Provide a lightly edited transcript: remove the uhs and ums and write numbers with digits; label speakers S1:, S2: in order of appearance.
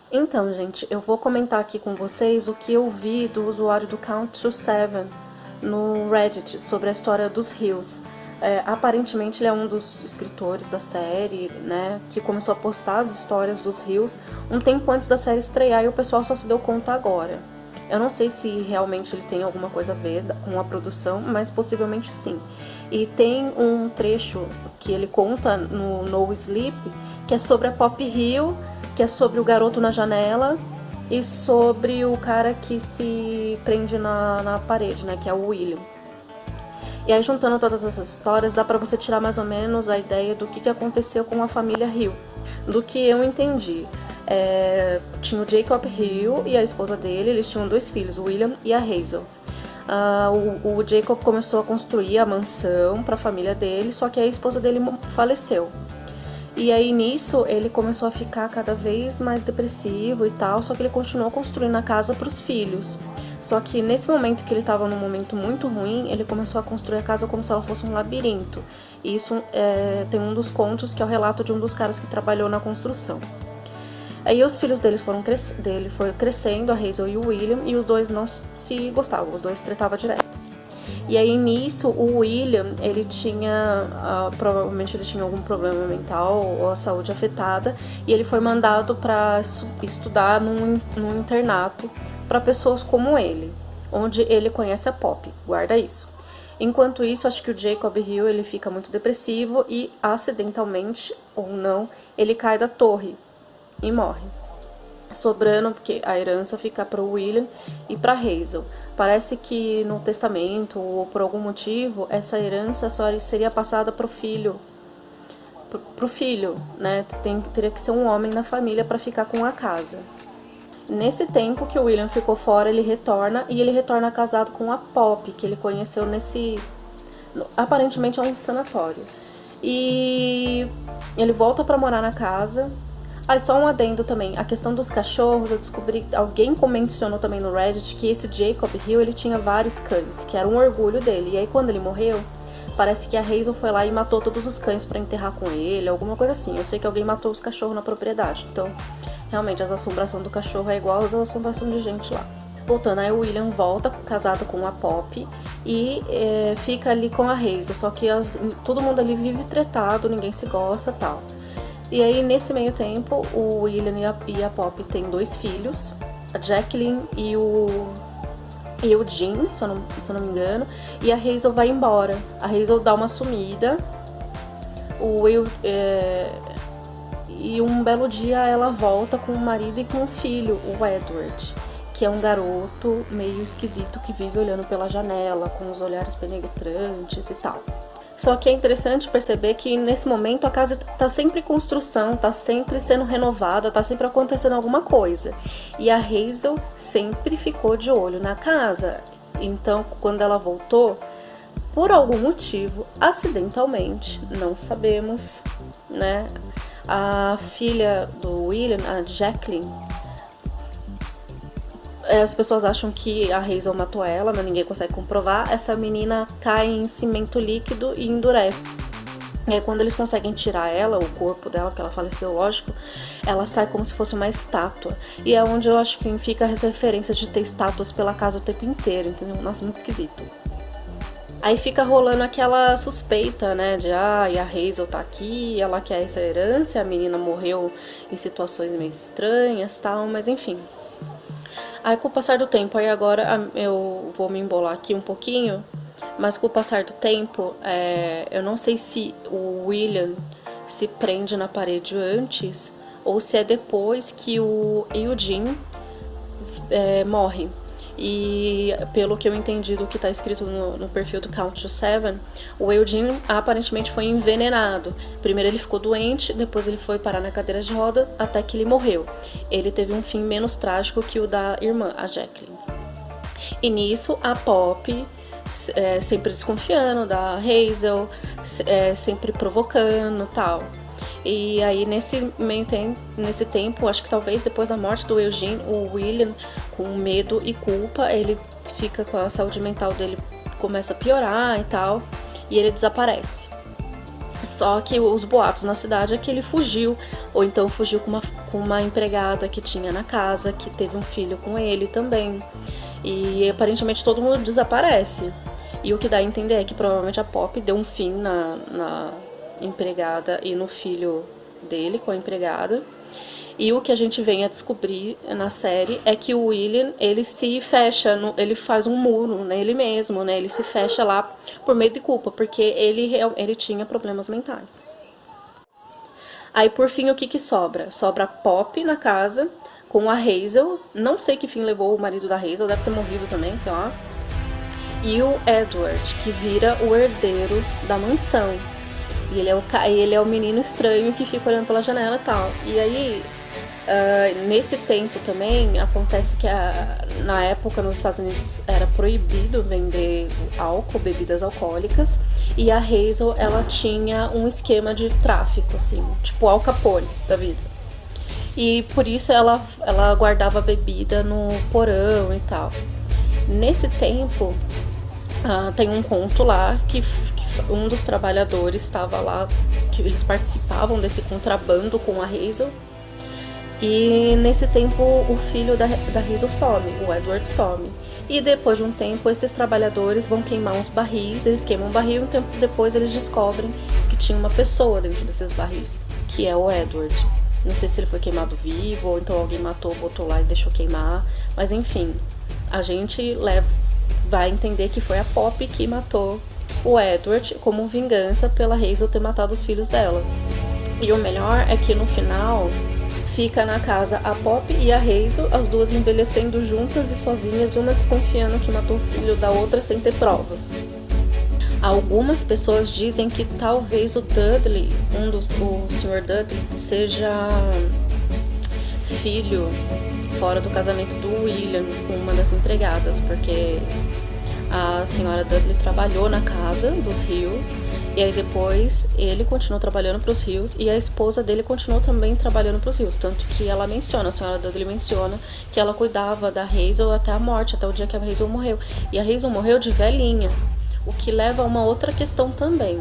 S1: Então, gente, eu vou comentar aqui com vocês o que eu vi do usuário do Count to Seven no Reddit sobre a história dos Hills. Aparentemente ele é um dos escritores da série, né, que começou a postar as histórias dos Hills um tempo antes da série estrear e o pessoal só se deu conta agora. Eu não sei se realmente ele tem alguma coisa a ver com a produção, mas possivelmente sim. E tem um trecho que ele conta no No Sleep, que é sobre a Pop Hill, que é sobre o garoto na janela e sobre o cara que se prende na parede, né, que é o William. E aí, juntando todas essas histórias, dá pra você tirar mais ou menos a ideia do que aconteceu com a família Hill. Do que eu entendi. Tinha o Jacob Hill e a esposa dele, eles tinham dois filhos, o William e a Hazel. O Jacob começou a construir a mansão para a família dele, só que a esposa dele faleceu. E aí nisso ele começou a ficar cada vez mais depressivo e tal, só que ele continuou construindo a casa para os filhos. Só que nesse momento que ele estava num momento muito ruim, ele começou a construir a casa como se ela fosse um labirinto. E isso tem um dos contos que é o relato de um dos caras que trabalhou na construção. Aí os filhos dele foram crescendo, a Hazel e o William, e os dois não se gostavam, os dois tretavam direto. E aí nisso o William, ele tinha, provavelmente ele tinha algum problema mental ou a saúde afetada, e ele foi mandado para estudar num internato para pessoas como ele, onde ele conhece a Pop, guarda isso. Enquanto isso, acho que o Jacob Hill, ele fica muito depressivo e acidentalmente, ou não, ele cai da torre e morre, sobrando porque a herança fica para o William e para Hazel. Parece que no testamento ou por algum motivo essa herança só seria passada pro filho, né? Teria que ser um homem na família para ficar com a casa. Nesse tempo que o William ficou fora, ele retorna casado com a Pop, que ele conheceu aparentemente é um sanatório. E ele volta para morar na casa. Só um adendo também, a questão dos cachorros, eu descobri, alguém mencionou também no Reddit que esse Jacob Hill, ele tinha vários cães, que era um orgulho dele. E aí quando ele morreu, parece que a Hazel foi lá e matou todos os cães pra enterrar com ele, alguma coisa assim. Eu sei que alguém matou os cachorros na propriedade, então realmente as assombrações do cachorro é igual às assombrações de gente lá. Voltando, aí o William volta casado com a Pop e fica ali com a Hazel, só que todo mundo ali vive tretado, ninguém se gosta e tal. E aí, nesse meio tempo, o William e a Pop têm dois filhos, a Jacqueline e o Jim, se eu não me engano, e a Hazel vai embora. A Hazel dá uma sumida, e um belo dia ela volta com o marido e com o filho, o Edward, que é um garoto meio esquisito que vive olhando pela janela, com os olhares penetrantes e tal. Só que é interessante perceber que nesse momento a casa tá sempre em construção, tá sempre sendo renovada, tá sempre acontecendo alguma coisa. E a Hazel sempre ficou de olho na casa. Então, quando ela voltou, por algum motivo, acidentalmente, não sabemos, né? A filha do William, a Jacqueline, as pessoas acham que a Hazel matou ela, mas ninguém consegue comprovar. Essa menina cai em cimento líquido e endurece. E aí quando eles conseguem tirar ela, o corpo dela, que ela faleceu, lógico, ela sai como se fosse uma estátua. E é onde eu acho que fica essa referência de ter estátuas pela casa o tempo inteiro, entendeu? Nossa, muito esquisito. Aí fica rolando aquela suspeita, né, de e a Hazel tá aqui, ela quer essa herança, a menina morreu em situações meio estranhas e tal, mas enfim. Aí com o passar do tempo, aí agora eu vou me embolar aqui um pouquinho, mas com o passar do tempo, eu não sei se o William se prende na parede antes ou se é depois que o Eugene morre. E pelo que eu entendi do que tá escrito no perfil do Count to Seven, o Eugene aparentemente foi envenenado. Primeiro ele ficou doente, depois ele foi parar na cadeira de rodas, até que ele morreu. Ele teve um fim menos trágico que o da irmã, a Jacqueline. E nisso a Pop, sempre desconfiando da Hazel, sempre provocando e tal. E aí nesse tempo, acho que talvez depois da morte do Eugene, o William, com medo e culpa, ele fica com a saúde mental dele, começa a piorar e tal, e ele desaparece. Só que os boatos na cidade é que ele fugiu, ou então fugiu com uma empregada que tinha na casa, que teve um filho com ele também. E aparentemente todo mundo desaparece. E o que dá a entender é que provavelmente a Poppy deu um fim na empregada e no filho dele com a empregada. E o que a gente vem a descobrir na série é que o William, ele se fecha, ele faz um muro nele mesmo, né? Ele se fecha lá por medo de culpa, porque ele tinha problemas mentais. Aí, por fim, o que sobra? Sobra a Poppy na casa, com a Hazel. Não sei que fim levou o marido da Hazel, deve ter morrido também, sei lá. E o Edward, que vira o herdeiro da mansão. E ele é o menino estranho que fica olhando pela janela e tal. E aí, nesse tempo também, acontece que na época nos Estados Unidos era proibido vender álcool, bebidas alcoólicas. E a Hazel, ela tinha um esquema de tráfico, assim, tipo Al Capone da vida. E por isso ela guardava bebida no porão e tal. Nesse tempo, tem um conto lá que um dos trabalhadores estava lá, que eles participavam desse contrabando com a Hazel. E nesse tempo o filho da Hazel some, o Edward some. E depois de um tempo esses trabalhadores vão queimar uns barris, eles queimam um barril e um tempo depois eles descobrem que tinha uma pessoa dentro desses barris, que é o Edward. Não sei se ele foi queimado vivo ou então alguém matou, botou lá e deixou queimar. Mas enfim, a gente vai entender que foi a Poppy que matou o Edward como vingança pela Hazel ter matado os filhos dela. E o melhor é que no final fica na casa a Poppy e a Hazel, as duas envelhecendo juntas e sozinhas, uma desconfiando que matou o filho da outra sem ter provas. Algumas pessoas dizem que talvez o Dudley, o Sr. Dudley, seja filho fora do casamento do William com uma das empregadas, porque a senhora Dudley trabalhou na casa dos Hill, e aí depois ele continuou trabalhando para os Hills e a esposa dele continuou também trabalhando para os Hills, tanto que ela menciona, a senhora Dudley menciona que ela cuidava da Hazel até a morte, até o dia que a Hazel morreu. E a Hazel morreu de velhinha, o que leva a uma outra questão também.